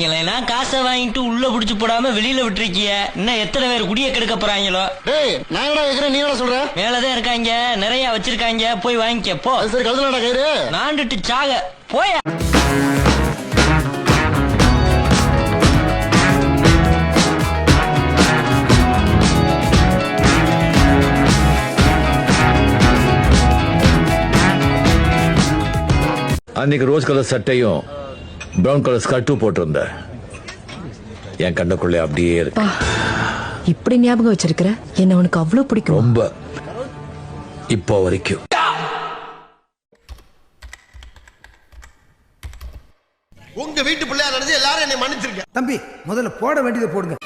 விட்டாங்களேனா காசை வாங்கிட்டு உள்ள புடிச்சு போடாம வெளியில விட்டுருக்கிய. இன்னும் எத்தனை பேர் குடிய கெடுக்க போறாங்களோ? நான் என்ன கேக்குறேன், நீ என்ன சொல்ற? மேலதான் இருக்காங்க, நிறைய வச்சிருக்காங்க, போய் வாங்கிக்க போ. சரி கழுதுலடா கயிறு, நாண்டுட்டு சாக போய. அன்னைக்கு ரோஸ் கலர் சட்டையும் பிரவுன் கலர் ஸ்கர்ட்டும் போட்டிருந்த என் கண்ணுக்குள்ளே அப்படியே இருக்கு. இப்படி ஞாபகம் வச்சிருக்கிற என்ன உனக்கு அவ்வளவு பிடிக்கும்? ரொம்ப. இப்போ வரைக்கும். உங்க வீட்டு பிள்ளையா நடந்து எல்லாரும் என்னை மன்னிச்சிருக்க. தம்பி முதல்ல போட வேண்டியதை போடுங்க.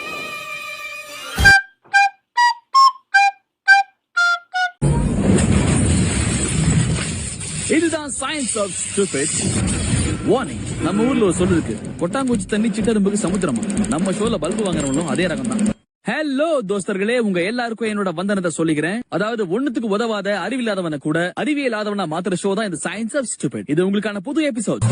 இதுதான் சயின்ஸ் ஆஃப் ஸ்டூபிட். வார்னிங், நம்ம ஊர்ல ஒரு சொல்லு இருக்கு, கொட்டாங்குச்சி தண்ணி சிட்டரும்புக்கு சமுத்திரமா. நம்ம ஷோல பல்பு வாங்குறவங்களும் அதே ரகம் தான். ஹலோ தோஸ்தர்களே, உங்க எல்லாருக்கும் என்னோட வந்தனத்தை சொல்லிக்கிறேன். அதாவது ஒண்ணுத்துக்கு உதவாத அறிவில்லாதவன கூட அறிவியலாதவனா மாத்திர ஷோ தான் இந்த சயின்ஸ் ஆஃப் ஸ்டூபிட். இது உங்களுக்கான புது எபிசோட்.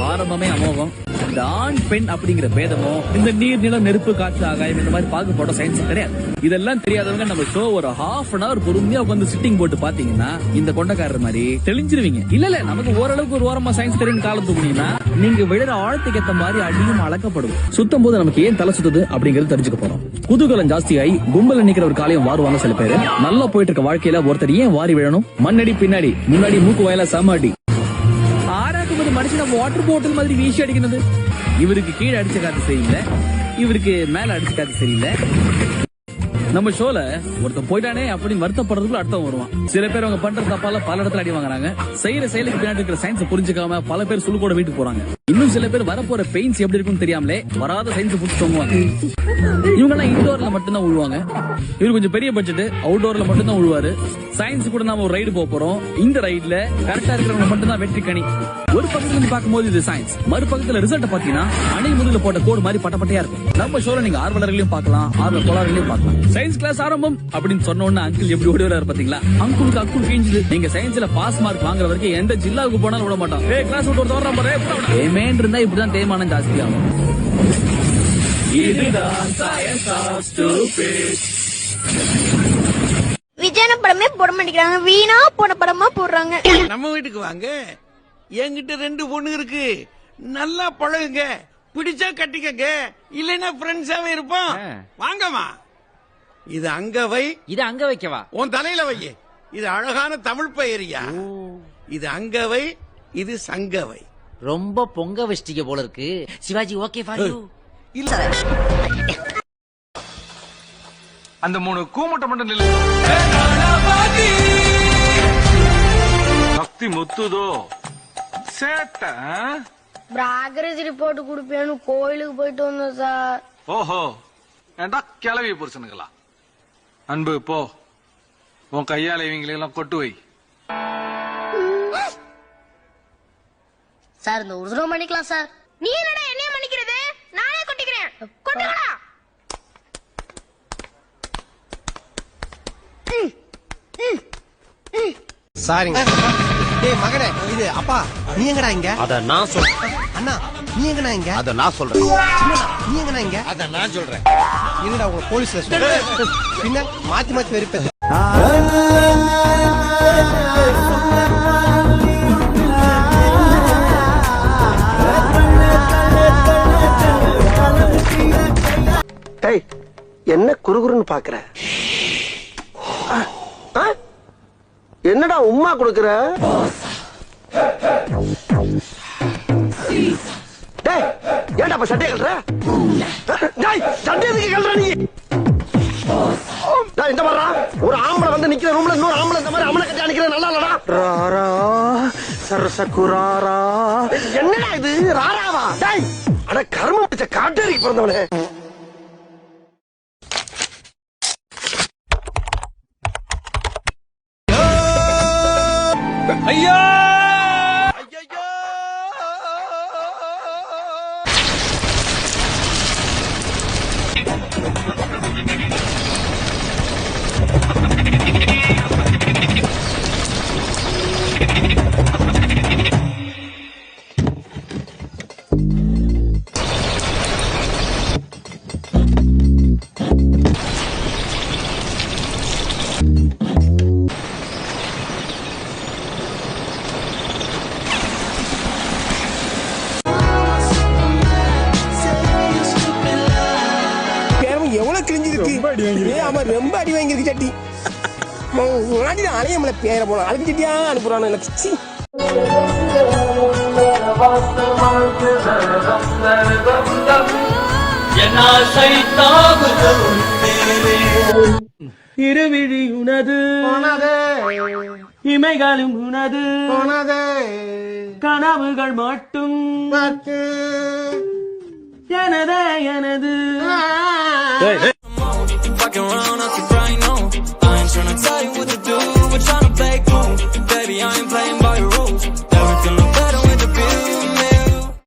ஆரம்பமே அமோகம். இந்த ஆண் பெண் அப்படிங்கிற பேதமோ, இந்த நீர் நிலம் நெருப்பு காற்று ஆகாயம் இந்த மாதிரி பாகுபாட சயின்ஸ் கிடையாது. இதெல்லாம் தெரியாதவங்க நம்ம ஷோ ஒரு ½ an hour பொறுமையா உட்காந்து சிட்டிங் போட்டு பாத்தீங்கன்னா இந்த கொண்டக்காரர் மாதிரி தெளிஞ்சிருவீங்க. இல்ல நமக்கு ஓரளவுக்கு ஒரு ஓரமா சயின்ஸ் தெரியும் காலம் தூக்குனீங்கன்னா நீங்க விழுற ஆழத்துக்கு ஏத்த மாதிரி அடியும் அளக்கப்படும். சுத்தம் போது நமக்கு ஏன் தலை சுத்துது அப்படிங்கறது தெரிஞ்சுக்க போறோம். குதூகலம் ஜாஸ்தியாகி கும்பல நிக்கிற ஒரு காலையும் வாருவாங்க சில பேரு. நல்லா போயிட்டு இருக்க வாழ்க்கையில ஒருத்தர் ஏன் வாரி விழணும்? மண்ணடி பின்னாடி முன்னாடி மூக்கு வயல சமாடி ஆறாக்கும்போது மனுஷன வாட்டர் பாட்டில் மாதிரி வீசி அடிக்கிறது. இவருக்கு கீழே அடிச்ச காத்து சரியில்லை, இவருக்கு மேல அடிச்ச காத்து சரியில்லை. நம்ம ஷோல ஒருத்தன் போயிட்டானே அப்படின்னு வருத்தப்படுறதுக்குள்ள அர்த்தம் வருவான். சில பேர் அவங்க பண்ற தப்பால பல இடத்துல அடி வாங்குறாங்க. செய்யற செயலுக்கு பின்னாடி இருக்கிற சயின்ஸ் புரிஞ்சுக்காம பல பேர் சுழுக்கோட வீட்டுக்கு போறாங்க. இன்னும் சில பேர் வரப்போற பெயின்ஸ் எப்படி இருக்குன்னு தெரியாமலே வராத சயின்ஸ் புடிச்சு தோங்குவாங்க. இவங்க எல்லாம் இன்டோர்ல மட்டும்தான் உழுவாங்க. இவரு கொஞ்சம் பெரிய பட்ஜெட், அவுட்டோர்ல மட்டும்தான் உழுவாரு. சயின்ஸ் கூட நாம ஒரு ரைடு போறோம். இந்த ரைட்ல கரெக்டா இருக்கிறவங்க மட்டும்தான் வெற்றி கணி. ஒரு பக்கத்துல இருந்து பார்க்கும்போது இது சயின்ஸ், மறுபக்கத்துல ரிசல்ட் பாத்தீங்கன்னா அணை முதல்ல போட்ட கோடு மாதிரி பட்டப்பட்டையா இருக்கும். நம்ம ஷோல நீங்க ஆர்வலர்களையும் பார்க்கலாம், ஆர்வ கோளாறுகளையும் பார்க்கலாம். சயின்ஸ் கிளாஸ் ஆரம்பம் அப்படின்னு சொன்ன உடனே அங்கிள் எப்படி ஓடி வராரு பாத்தீங்களா? அங்குளுக்கு அக்குள் கிழிஞ்சது. நீங்க சயின்ஸ்ல பாஸ் மார்க் வாங்குற வரைக்கும் எந்த ஜில்லாவுக்கு போனாலும் விட மாட்டோம். கிளாஸ் விட்டு ஒரு தேமானம் இருந்தா இப்படிதான் தேய்மானம் ஜாஸ்தி ஆகும். விஜயன படமே போட மாட்டேங்கிறாங்க, வீணா போன படமா போடுறாங்க. நம்ம வீட்டுக்கு வாங்க, என்கிட்ட 2 பொண்ணு இருக்கு. நல்லா பழகுங்க, பிடிச்சா கட்டிக்கங்க, இல்லைன்னா ஃப்ரெண்ட்ஸாவே இருப்போம். வாங்கம்மா. இது அங்க வை. இது அங்க வைக்கவா? உன் தலையில வை. இது அழகான தமிழ் பெயரியா. இது அங்க வை, இது சங்க வை. ரொம்ப பொங்க வச்சிட்டீங்க போல இருக்கு. Sivaji okay for you. இல்ல அந்த 3 கூமுட்டை மட்டும் நில்லு. பக்தி முத்துதோ சேட்ட. பிராக்ரஸ் ரிப்போர்ட் கொடுப்பேன்னு கோயிலுக்கு போயிட்டு வந்தோம் சார். ஓஹோ, ஏண்டா கிளவி புருஷனுங்களா? அன்பு போ, உன் கையால இவங்களெல்லாம் கொட்டு வை. சார் இந்த ஒரு தடவை மன்னிக்கலாம் சார். நீ என்னடா என்னைய மன்னிக்கிறது? நானே கொட்டிக்கிறேன். கொட்டுங்கடா. சாரிங்க. டேய் மகனே, இது அப்பா நீ எங்கடா இங்க? அத நான் சொல்றேன். அண்ணா நீ எங்கடா இங்க? அத நான் சொல்றேன். நீ எங்கடா இங்க? அத நான் சொல்றேன். என்னடா உங்க போலீஸ்ல சொல்ற? பின்ன மாத்தி மாத்தி வெறுப்பேன். டேய் என்ன குறுகுறுன்னு பாக்குற? என்னடா உம்மா கொடுக்குற? டேய் ஏன்டா அப்ப சட்டையை கழற? டேய் சட்டையை எதுக்கு கழற நீ? டேய் இந்த பாருடா, ஒரு ஆம்பளை வந்து நிக்கிற ரூம்ல இன்னொரு ஆம்பளை இந்த மாதிரி அமன கட்டி நிக்கிற நல்லா இல்லடா. ராரா சரசகுராரா. என்னடா இது ராராவா? டேய் அட கர்மம் பிடிச்ச காட்டேரிக்கு பிறந்தவனே. ஐயா அடி வாங்கி ஆமா ரொம்ப அடி வாங்கியிருக்கு சட்டி அலையமல பேர போலாம் அதுக்கு சட்டியா அனுப்புறானு எனக்கு சீ. இருவிழி உனது இமைகளும் உனது கனவுகள் மட்டும் எனதே எனது